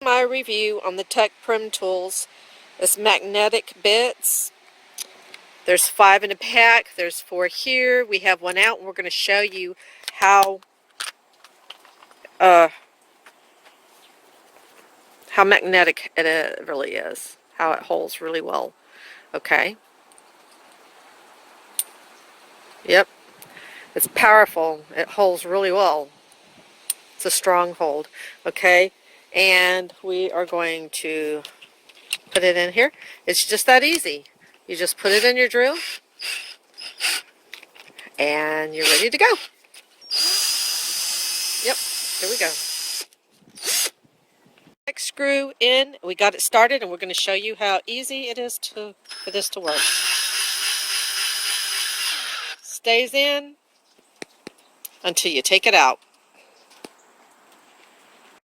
my review on the TEKPREM tools. It's magnetic bits. There's 5 in a pack. There's 4 here. We have 1 out, and we're going to show you how magnetic it really is. How it holds really well. Okay. Yep. It's powerful. It holds really well. It's a strong hold. Okay. And we are going to put it in here. It's just that easy. You just put it in your drill and you're ready to go. Yep, here we go. Next screw in, we got it started, and we're going to show you how easy it is for this to work. Stays in until you take it out.